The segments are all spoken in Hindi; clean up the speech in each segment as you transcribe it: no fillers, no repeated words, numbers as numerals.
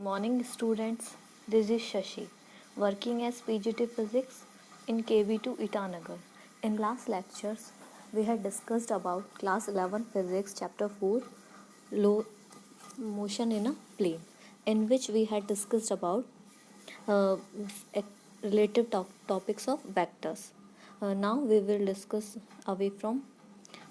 morning, students. This is Shashi, working as PGT Physics in KV2 Itanagar. In last lectures, we had discussed about class 11 Physics chapter 4, low motion in a plane, in which we had discussed about uh, relative topics of vectors. Now we will discuss away from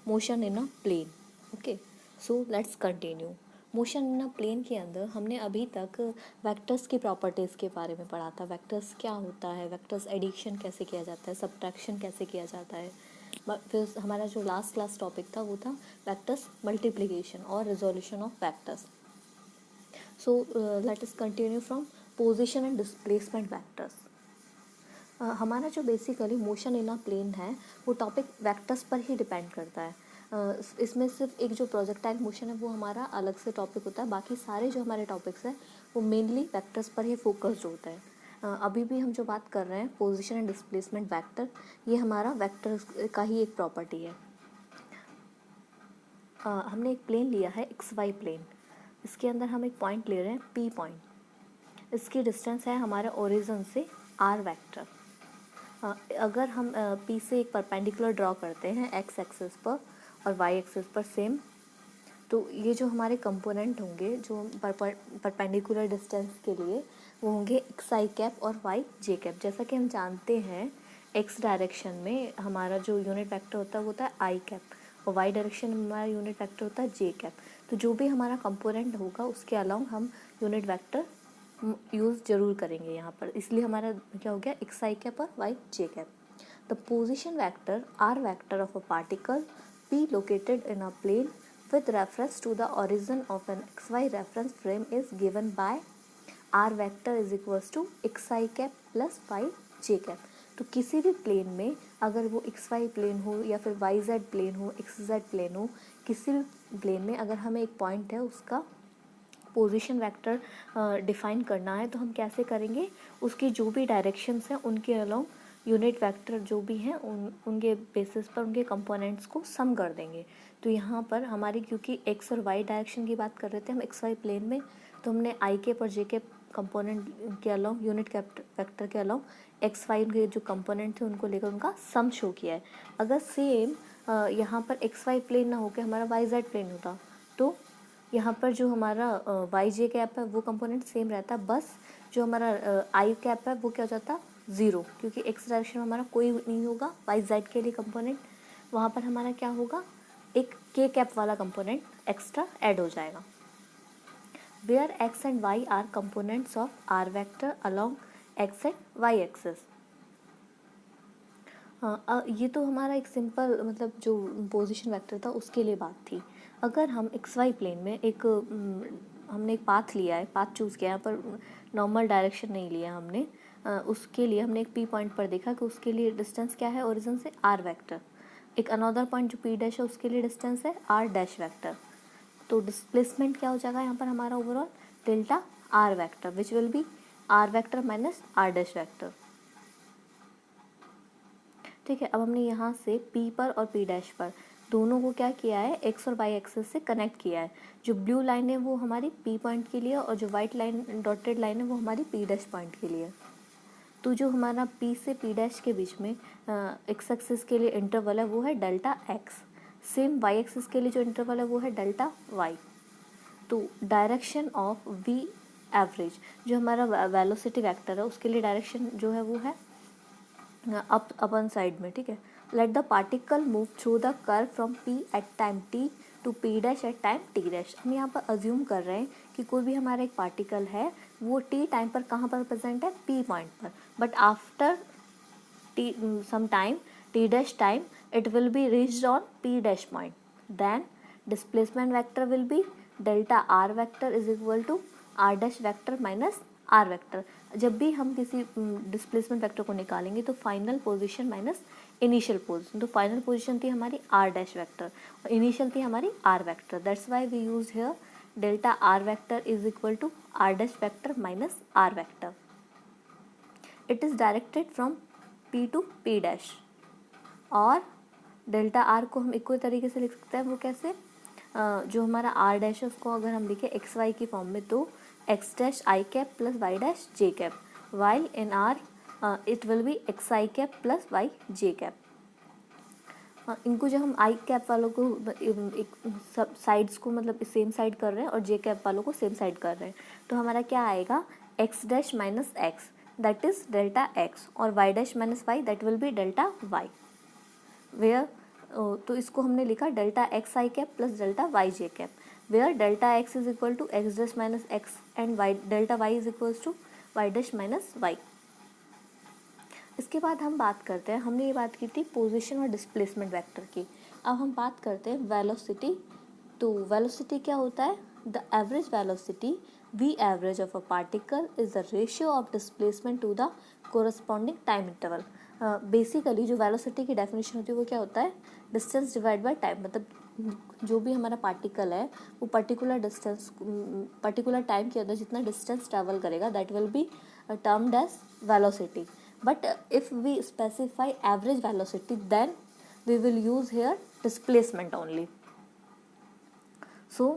motion in a plane. Okay, so let's continue. Motion in a plane के अंदर हमने अभी तक वेक्टर्स की प्रॉपर्टीज़ के बारे में पढ़ा था. वेक्टर्स क्या होता है, वेक्टर्स एडिशन कैसे किया जाता है, सब्ट्रैक्शन कैसे किया जाता है. फिर हमारा जो लास्ट क्लास टॉपिक था वो था वेक्टर्स मल्टीप्लिकेशन और resolution of vectors. So let us continue from position and displacement vectors. हमारा जो basically motion in a plane है वो टॉपिक वेक्टर्स पर ही डिपेंड करता है. इसमें सिर्फ एक जो प्रोजेक्टाइल मोशन है वो हमारा अलग से टॉपिक होता है. बाकी सारे जो हमारे टॉपिक्स हैं वो मेनली वेक्टर्स पर ही फोकस्ड होता है. अभी भी हम जो बात कर रहे हैं पोजीशन एंड डिस्प्लेसमेंट वेक्टर, ये हमारा वेक्टर का ही एक प्रॉपर्टी है. हमने एक प्लेन लिया है XY प्लेन. इसके अंदर हम एक पॉइंट ले रहे हैं P पॉइंट. इसकी डिस्टेंस है हमारे ओरिजिन से R वेक्टर. अगर हम P से एक परपेंडिकुलर ड्रॉ करते हैं X एक्सिस पर और Y एक्सिस पर सेम, तो ये जो हमारे कंपोनेंट होंगे जो परपेंडिकुलर डिस्टेंस के लिए वो होंगे XI कैप और YJ कैप. जैसा कि हम जानते हैं X डायरेक्शन में हमारा जो यूनिट वेक्टर होता है वो होता है I कैप और Y डायरेक्शन में हमारा यूनिट वेक्टर होता है J कैप. तो जो भी हमारा कंपोनेंट होगा उसके अलाउंग हम यूनिट वेक्टर यूज़ जरूर करेंगे यहाँ पर. इसलिए हमारा क्या हो गया XI कैप और YJ cap. The position vector R vector of a particle P located in a plane with reference to the origin of an XY reference frame is given by R vector is equals to XI cap plus YJ cap. तो किसी भी प्लेन में अगर वो XY प्लेन हो या फिर YZ प्लेन हो, XZ प्लेन हो, किसी भी प्लेन में अगर हमें एक पॉइंट है उसका पोजीशन वेक्टर डिफाइन करना है तो हम कैसे करेंगे, उसकी जो भी डायरेक्शंस हैं उनके अलाउंग यूनिट वेक्टर जो भी हैं उनके बेसिस पर उनके कंपोनेंट्स को सम कर देंगे. तो यहाँ पर हमारी क्योंकि एक्स और वाई डायरेक्शन की बात कर रहे थे हम XY प्लेन में, तो हमने आई के और जे के कंपोनेंट के अलाउंग यूनिट वेक्टर के अलाउंग XY के जो कंपोनेंट थे उनको लेकर उनका सम शो किया है. अगर सेम यहाँ पर XY प्लेन ना होकर हमारा YZ प्लेन होता तो यहाँ पर जो हमारा YJ कैप है वो कंपोनेंट सेम रहता, बस जो हमारा I कैप है वो क्या हो जाता 0, क्योंकि X डायरेक्शन में हमारा कोई नहीं होगा. YZ के लिए कंपोनेंट वहाँ पर हमारा क्या होगा, एक K कैप वाला कंपोनेंट एक्स्ट्रा ऐड हो जाएगा. Where X and Y are components of R vector along X and Y axis. ये तो हमारा एक सिंपल मतलब जो पोजीशन वेक्टर था उसके लिए बात थी. अगर हम XY प्लेन में एक हमने एक पाथ लिया है, पाथ चूज़ किया है, पर नॉर्मल डायरेक्शन नहीं लिया हमने, उसके लिए हमने एक P पॉइंट पर देखा कि उसके लिए डिस्टेंस क्या है ओरिजिन से R वेक्टर. एक अनदर पॉइंट जो P डैश है उसके लिए डिस्टेंस है R डैश वेक्टर. तो डिस्प्लेसमेंट क्या हो जाएगा यहाँ पर हमारा overall delta R vector which will be R vector minus R dash vector. ठीक है. अब हमने यहाँ से P पर और P डैश पर दोनों को क्या किया है, X और Y एक्सिस से कनेक्ट किया है. जो ब्लू लाइन है वो हमारी P पॉइंट के लिए और जो वाइट लाइन डॉटेड लाइन है वो हमारी P डैश पॉइंट के लिए. तो जो हमारा P से P डैश के बीच में X एक्सिस के लिए इंटरवल है वो है delta X. Same Y axis के लिए जो इंटरवल है वो है डेल्टा Y. तो डायरेक्शन ऑफ V एवरेज जो हमारा वेलोसिटी वेक्टर है उसके लिए डायरेक्शन जो है वो है अप अपन साइड में. ठीक है. Let the particle move through the curve from P at time T to P dash at time T dash. हम यहाँ पर अज्यूम कर रहे हैं कि कोई भी हमारा एक पार्टिकल है वो T टाइम पर कहाँ पर प्रेजेंट है, P पॉइंट पर, but after T some time T dash time it will be reached on P dash point. Then displacement vector will be delta R vector is equal to R dash vector minus R vector. जब भी हम किसी डिस्प्लेसमेंट वेक्टर को निकालेंगे तो final position minus initial position. तो फाइनल पोजीशन थी हमारी R डैश वेक्टर और इनिशियल थी हमारी R vector. That's why we use here delta R vector is equal to R dash vector minus R vector. It is directed from P to P dash. और डेल्टा R को हम इक्वल तरीके से लिख सकते हैं. वो कैसे, जो हमारा R डैश है उसको अगर हम लिखें XY की फॉर्म में तो X dash I cap plus Y dash J cap, while in R it will be X I cap plus Y J cap. इनको जो हम आई कैप वालों को एक सब साइड्स को मतलब सेम साइड कर रहे हैं और जे कैप वालों को सेम साइड कर रहे हैं, तो हमारा क्या आएगा X dash minus X that is delta X और Y dash minus Y that will be delta Y. Where तो इसको हमने लिखा delta X I cap plus delta Y J cap, where delta X is equal to X dash minus X and Y delta Y is equal to Y dash minus Y. इसके बाद हम बात करते हैं, हमने ये बात की थी पोजीशन और डिस्प्लेसमेंट वेक्टर की, अब हम बात करते हैं वेलोसिटी। तो वेलोसिटी क्या होता है, the average velocity V average of a particle is the ratio of displacement to the corresponding time interval. Basically जो वेलोसिटी की डेफिनेशन होती है वो क्या होता है, डिस्टेंस डिवाइड बाय टाइम, मतलब जो भी हमारा पार्टिकल है वो पर्टिकुलर डिस्टेंस पर्टिकुलर टाइम के अंदर जितना डिस्टेंस ट्रैवल करेगा that will be termed as velocity. But if we specify average velocity, then we will use here displacement only. So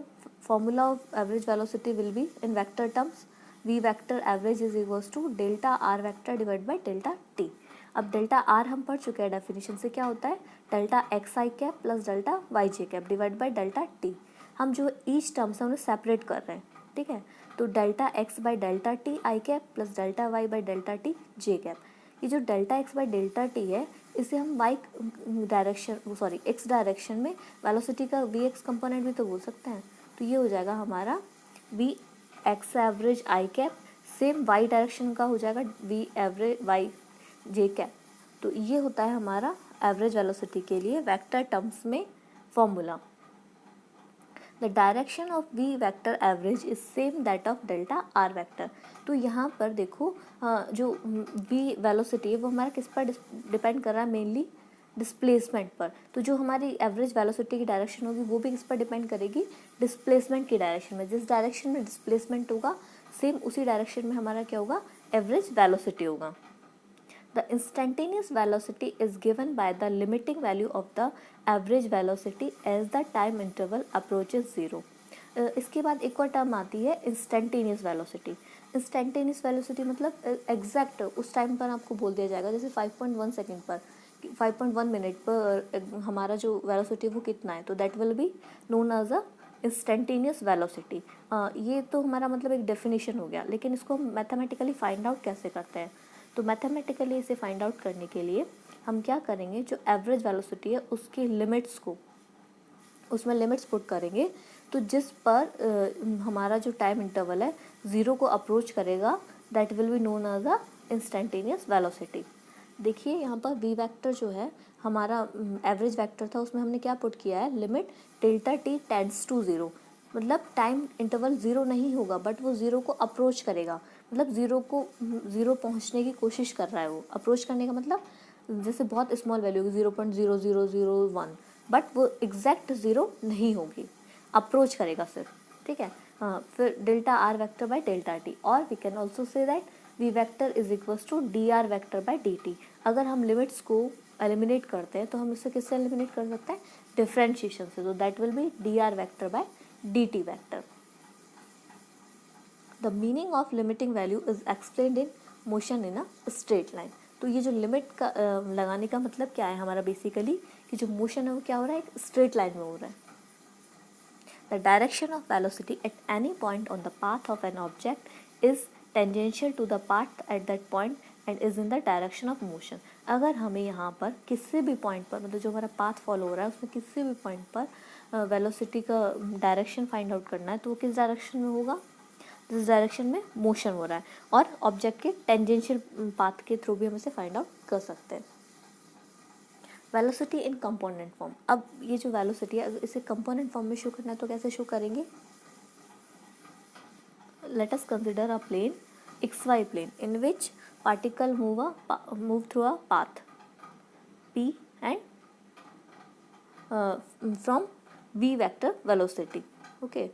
formula of average velocity will be in vector terms, v vector average is equals to delta r vector divided by delta t। अब डेल्टा r हम पढ़ चुके हैं, डेफिनेशन से क्या होता है delta X I cap plus delta Y J cap divide by delta T. हम जो ईच टर्म से उन्हें सेपरेट कर रहे हैं, ठीक है, तो delta X by delta T I cap plus delta Y by delta T J cap. ये जो delta X by delta T है इसे हम Y direction sorry X direction में वेलोसिटी का वी एक्स कंपोनेंट भी तो बोल सकते हैं, तो ये हो जाएगा हमारा V X average I cap, same Y direction का हो जाएगा वी एवरेज वाई जे कैप। तो ये होता है हमारा एवरेज वेलोसिटी के लिए वेक्टर टर्म्स में formula. The direction of V vector average is same that of delta R vector. तो यहाँ पर देखो जो वी वेलोसिटी है वो हमारा किस पर डिपेंड कर रहा है, मेनली डिस्प्लेसमेंट पर। तो जो हमारी एवरेज वेलोसिटी की डायरेक्शन होगी वो भी किस पर डिपेंड करेगी, डिस्प्लेसमेंट की डायरेक्शन में। जिस डायरेक्शन में डिस्प्लेसमेंट होगा सेम उसी डायरेक्शन में हमारा क्या होगा, एवरेज वेलोसिटी होगा। The instantaneous velocity is given by the limiting value of the average velocity as the time interval approaches zero। इसके बाद एक और टर्म आती है इंस्टेंटेनियस वेलोसिटी। इंस्टेंटेनियस वेलोसिटी मतलब एग्जैक्ट उस टाइम पर आपको बोल दिया जाएगा, जैसे 5.1 सेकेंड पर 5.1 मिनट पर हमारा जो वेलोसिटी वो कितना है, तो that will be known as a instantaneous velocity. ये तो हमारा मतलब एक डेफिनेशन हो गया, लेकिन इसको हम मैथमेटिकली फाइंड आउट कैसे करते हैं। तो मैथमेटिकली इसे फाइंड आउट करने के लिए हम क्या करेंगे, जो एवरेज वेलोसिटी है उसकी लिमिट्स को उसमें लिमिट्स पुट करेंगे, तो जिस पर हमारा जो टाइम इंटरवल है ज़ीरो को अप्रोच करेगा that will be known as a instantaneous velocity. देखिए यहाँ पर वी वेक्टर जो है हमारा एवरेज वेक्टर था, उसमें हमने क्या पुट किया है, limit delta T tends to zero, मतलब टाइम इंटरवल ज़ीरो नहीं होगा बट वो ज़ीरो को अप्रोच करेगा, मतलब ज़ीरो पहुंचने की कोशिश कर रहा है। वो अप्रोच करने का मतलब जैसे बहुत स्मॉल वैल्यू होगी 0.0001, बट वो एग्जैक्ट ज़ीरो नहीं होगी, अप्रोच करेगा सिर्फ, ठीक है। फिर delta R vector by delta T, और we can also say that V vector is equals to D R vector by D T. अगर हम लिमिट्स को एलिमिनेट करते हैं तो हम इससे किससे एलिमिनेट कर सकते हैं, डिफरेंशिएशन से, तो that will B D R vector by D T vector. The meaning of limiting value is explained in motion in a straight line. तो ये जो लिमिट का लगाने का मतलब क्या है हमारा, बेसिकली कि जो मोशन है वो क्या हो रहा है, एक स्ट्रेट लाइन में हो रहा है। The direction of velocity at any point on the path of an object is tangential to the path at that point and is in the direction of motion. अगर हमें यहाँ पर किसी भी पॉइंट पर, मतलब जो हमारा पाथ फॉलो हो रहा है उसमें किसी भी पॉइंट पर वेलोसिटी का डायरेक्शन फाइंड आउट करना है, तो वो किस डायरेक्शन में होगा, जिस डायरेक्शन में मोशन हो रहा है, और ऑब्जेक्ट के टेंजेंशियल पाथ के थ्रू भी हम इसे फाइंड आउट कर सकते हैं। वेलोसिटी इन कंपोनेंट फॉर्म। अब ये जो वेलोसिटी है अगर इसे कंपोनेंट फॉर्म में शो करना है तो कैसे शो करेंगे, let us consider a plane XY plane in which particle move through a path P and from V vector velocity। Okay,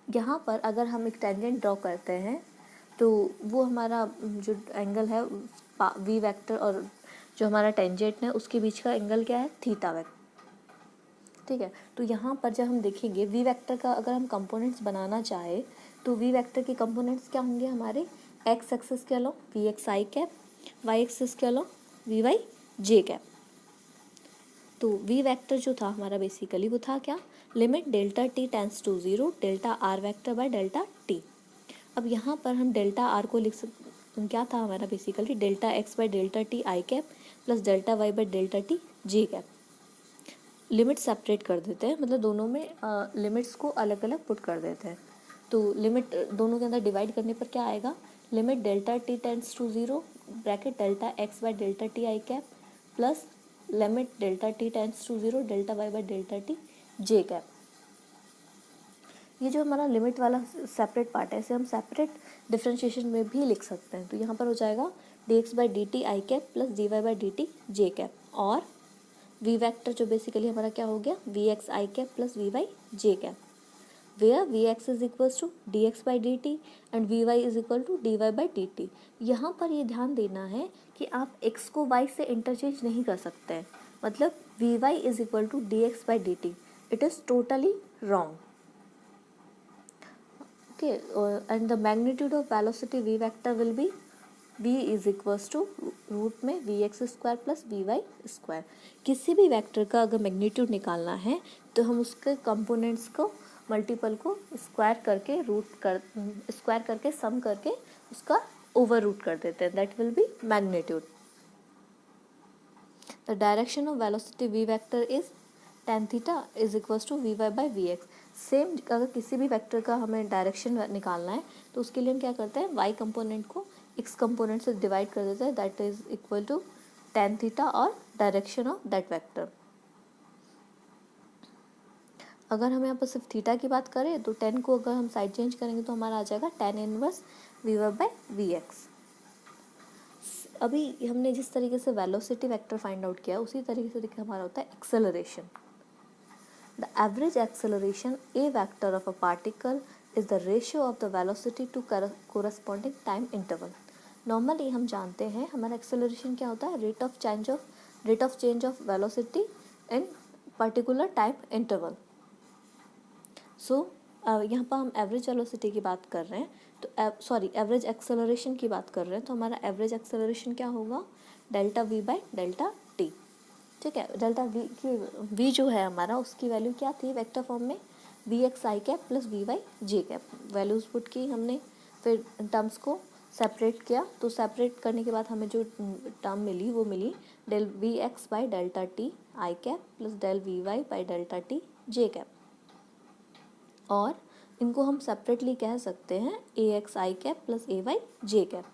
यहाँ पर अगर हम एक टेंजेंट ड्रॉ करते हैं तो वो हमारा जो एंगल है V वेक्टर और जो हमारा टेंजेंट है उसके बीच का एंगल क्या है, थीटा वेक्टर, ठीक है। तो यहाँ पर जब हम देखेंगे V वेक्टर का अगर हम कंपोनेंट्स बनाना चाहे तो वी वेक्टर के कंपोनेंट्स क्या होंगे हमारे, एक्स एक्सिस के अलोंग वी एक्स आई कैप, वाई एक्सिस के अलोंग वी वाई जे कैप। तो वी वेक्टर जो था हमारा बेसिकली वो था क्या, limit delta T tends to 0 delta R vector by delta T. अब यहाँ पर हम डेल्टा आर को लिख सकते, क्या था हमारा basically delta X by delta T I cap plus delta Y by delta T J cap. Limit separate कर देते हैं, मतलब दोनों में लिमिट्स को अलग अलग पुट कर देते हैं। तो लिमिट दोनों के अंदर डिवाइड करने पर क्या आएगा, limit delta T tends to 0 bracket delta X by delta T I cap plus limit delta T tends to 0 delta Y by delta T J cap. ये जो हमारा लिमिट वाला सेपरेट पार्ट है, इसे हम सेपरेट डिफरेंशिएशन में भी लिख सकते हैं। तो यहाँ पर हो जाएगा d x by d t I cap plus d y by d t J cap, और वी वेक्टर जो बेसिकली हमारा क्या हो गया, v x I cap plus v Y J cap, where v x is equals to d x by d t and v y is equal to d y by d t. यहाँ पर ये ध्यान देना है कि आप x को y से इंटरचेंज नहीं कर सकते हैं, मतलब v y is equal to d x by d t, it is totally wrong. Okay, and the magnitude of velocity v vector will be v is equals to root में v x square plus v y square. किसी भी वेक्टर का अगर मैग्नीट्यूड निकालना है तो हम उसके कंपोनेंट्स को मल्टीपल को स्क्वायर करके स्क्वायर करके सम करके उसका ओवर रूट कर देते हैं, that will be magnitude. The direction of velocity v vector is tan theta is equals to v y by v x. Same अगर किसी भी वेक्टर का हमें डायरेक्शन निकालना है तो उसके लिए हम क्या करते हैं, y कंपोनेंट को x कंपोनेंट से डिवाइड कर देते हैं, that is equal to tan theta और डायरेक्शन ऑफ दैट वेक्टर। अगर हम यहाँ पर सिर्फ थीटा की बात करें तो tan को अगर हम साइड चेंज करेंगे तो हमारा आ जाएगा tan inverse v y by v x. अभी हमने जिस तरीके से वेलोसिटी वेक्टर फाइंड आउट किया उसी तरीके से देखिए हमारा होता है acceleration. The average acceleration a vector of a particle is the ratio of the velocity to corresponding time interval. Normally हम जानते हैं हमारा एक्सेलरेशन क्या होता है, rate of change of velocity in particular time interval. So यहाँ पर हम एवरेज वेलोसिटी की बात कर रहे हैं तो एवरेज एक्सेलरेशन की बात कर रहे हैं, तो हमारा एवरेज एक्सेलरेशन क्या होगा, delta we by delta T. ठीक है, डेल्टा वी की वी जो है हमारा उसकी वैल्यू क्या थी वेक्टर फॉर्म में, वी एक्स आई कैप प्लस वी वाई जे कैप। वैल्यूज पुट की हमने, फिर टर्म्स को सेपरेट किया, तो सेपरेट करने के बाद हमें जो टर्म मिली वो मिली del v x by delta T I cap plus del v y by delta T J cap, और इनको हम सेपरेटली कह सकते हैं a x I cap plus a y J cap.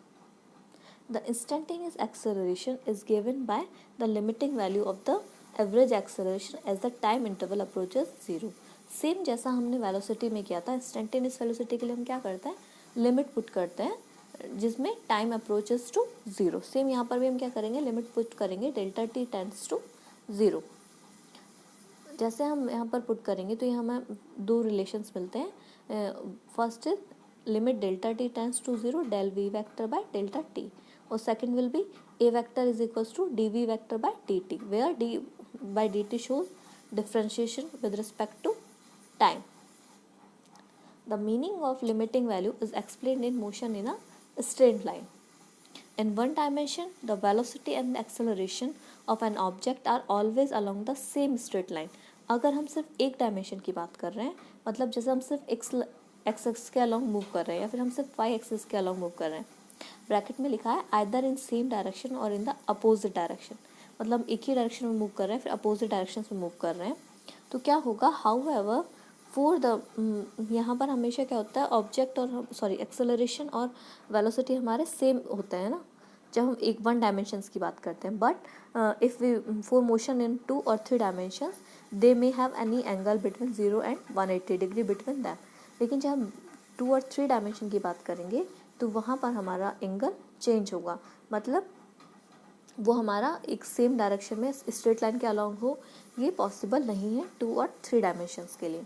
The instantaneous acceleration is given by the limiting value of the average acceleration as the time interval approaches 0। Same जैसा हमने वेलोसिटी में किया था, इंस्टेंटेनियस वेलोसिटी के लिए हम क्या करते हैं, लिमिट पुट करते हैं जिसमें टाइम अप्रोचेस टू 0। सेम यहाँ पर भी हम क्या करेंगे, लिमिट पुट करेंगे डेल्टा टी टेंड्स टू 0। जैसे हम यहाँ पर पुट करेंगे तो यहाँ हमें दो रिलेशंस मिलते हैं। First is limit delta T tends to 0 del v vector by delta T, और second will be a vector is equals to dv vector by dt, where d by dt shows differentiation with respect to time. The meaning of limiting value is explained in motion in a straight line. In one dimension, the velocity and the acceleration of an object are always along the same straight line. अगर हम सिर्फ एक डायमेंशन की बात कर रहे हैं, मतलब जैसे हम सिर्फ एक्स एक्सिस के अलॉन्ग मूव कर रहे हैं या फिर हम सिर्फ वाई एक्सिस के अलॉन्ग मूव कर रहे हैं, ब्रैकेट में लिखा है आइदर इन सेम डायरेक्शन और इन द अपोजिट डायरेक्शन, मतलब एक ही डायरेक्शन में मूव कर रहे हैं फिर अपोजिट डायरेक्शन में मूव कर रहे हैं, तो क्या होगा, हाउ एवर फॉर द यहाँ पर हमेशा क्या होता है, ऑब्जेक्ट और एक्सेलरेशन और वेलोसिटी हमारे सेम होते हैं ना जब हम एक वन डायमेंशंस की बात करते हैं, but if we for motion in 2 और 3 dimensions they may have any angle between 0 and 180 degree between them. लेकिन जब हम 2 और 3 डायमेंशन की बात करेंगे तो वहाँ पर हमारा एंगल चेंज होगा, मतलब वो हमारा एक सेम डायरेक्शन में स्ट्रेट लाइन के अलॉन्ग हो, ये पॉसिबल नहीं है 2 और 3 डायमेंशंस के लिए।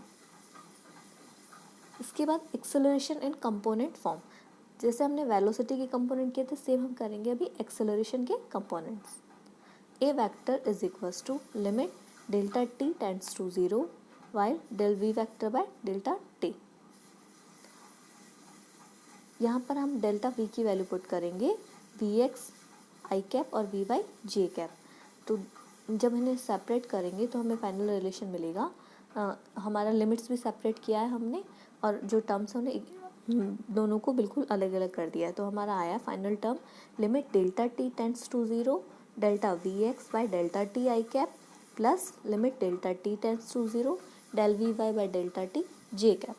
इसके बाद एक्सेलरेशन इन कंपोनेंट फॉर्म, जैसे हमने वेलोसिटी के कंपोनेंट किए थे सेम हम करेंगे अभी एक्सेलरेशन के components. A vector is equals to limit delta T tends to 0 while del v vector by delta t. यहाँ पर हम डेल्टा वी की वैल्यू पुट करेंगे वी एक्स आई कैप और वी वाई जे कैप। तो जब इन्हें सेपरेट करेंगे तो हमें फाइनल रिलेशन मिलेगा। हमारा लिमिट्स भी सेपरेट किया है हमने, और जो टर्म्स है उन्हें दोनों को बिल्कुल अलग अलग कर दिया है। तो हमारा आया final term limit delta T tends to 0 delta v x by delta T I cap plus limit delta T tends to 0 del v y by delta T J cap.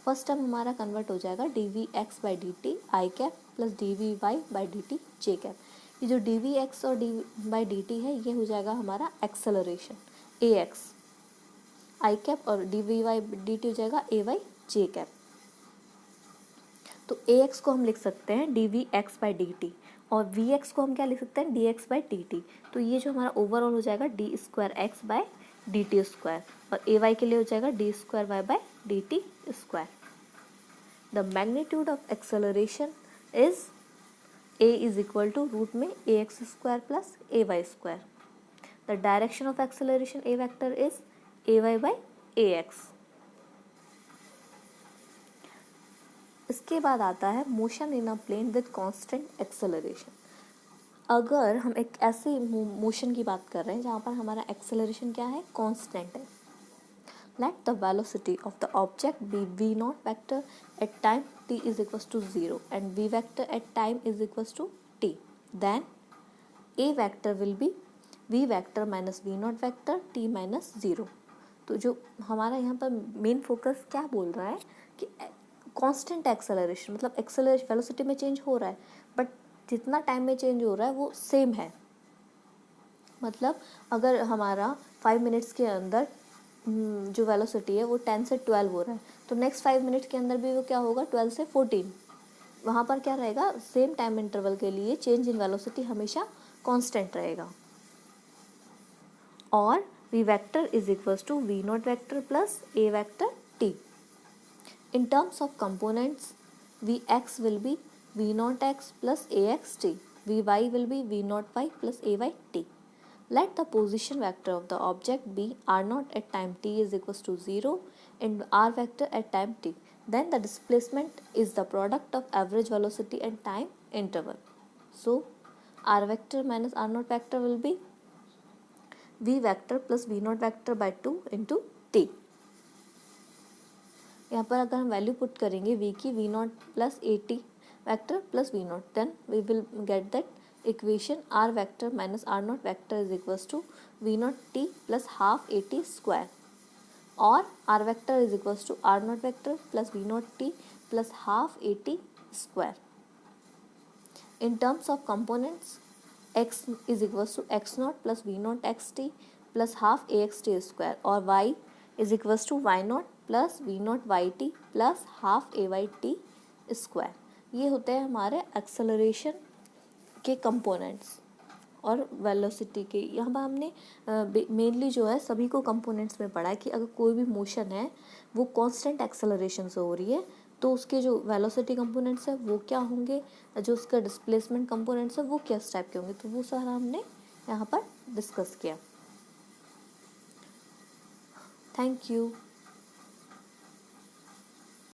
First term हमारा कन्वर्ट हो जाएगा d v x by d t I cap plus d v y by d t J cap. ये जो डी वी एक्स और डी बाई डी टी है ये हो जाएगा हमारा acceleration a x I cap, और d v y d t हो जाएगा ए वाई जे कैप। तो ए एक्स को हम लिख सकते हैं d v x by d t, और वी एक्स को हम क्या लिख सकते हैं d x by d t. तो ये जो हमारा ओवरऑल हो जाएगा d square x by D t square, और ए वाई के लिए हो जाएगा d square y by D t square. The magnitude of acceleration is a is equal to root में a x square plus a y square. The direction of acceleration a vector is a y by a x. इसके बाद आता है motion in a plane with constant acceleration. अगर हम एक ऐसे मोशन की बात कर रहे हैं जहाँ पर हमारा एक्सेलरेशन क्या है, कांस्टेंट है। Let the velocity of the object be v naught vector at time t is equals to 0 and v vector at time is equals to t. Then a vector will be v vector minus v naught vector t minus 0. तो जो हमारा यहाँ पर मेन फोकस क्या बोल रहा है कि कांस्टेंट एक्सेलरेशन, मतलब एक्सेलरेशन वेलोसिटी में चेंज हो रहा है बट जितना टाइम में चेंज हो रहा है वो सेम है। मतलब अगर हमारा 5 मिनट्स के अंदर जो वेलोसिटी है वो 10 से 12 हो रहा है, तो नेक्स्ट 5 मिनट के अंदर भी वो क्या होगा 12 से 14। वहाँ पर क्या रहेगा, सेम टाइम इंटरवल के लिए चेंज इन वेलोसिटी हमेशा कांस्टेंट रहेगा। और v vector is equals to v not vector plus a vector t। In terms of components v x will be v not x plus a x t, v y will be v not y plus a y t। Let the position vector of the object be r naught at time t is equals to 0 and r vector at time t. Then the displacement is the product of average velocity and time interval. So r vector minus r naught vector will be v vector plus v naught vector by 2 into t. यहाँ पर अगर हम वैल्यू पुट करेंगे v की v naught plus a t vector plus v naught, then we will get that equation r vector minus r naught vector is equals to v naught t plus half a t square, or r vector is equals to r naught vector plus v naught t plus half a t square. In terms of components, x is equals to x naught plus v naught x t plus half a x t square, or y is equals to y naught plus v naught y t plus half a y t square. ये होते हैं हमारे एक्सेलरेशन के कंपोनेंट्स और वेलोसिटी के। यहाँ पर हमने मेनली जो है सभी को कंपोनेंट्स में पढ़ा है कि अगर कोई भी मोशन है वो कांस्टेंट एक्सेलरेशन से हो रही है तो उसके जो वेलोसिटी कंपोनेंट्स है वो क्या होंगे, जो उसका डिस्प्लेसमेंट कंपोनेंट्स है वो किस टाइप के होंगे, तो वो सारा हमने यहाँ पर डिस्कस किया। Thank you.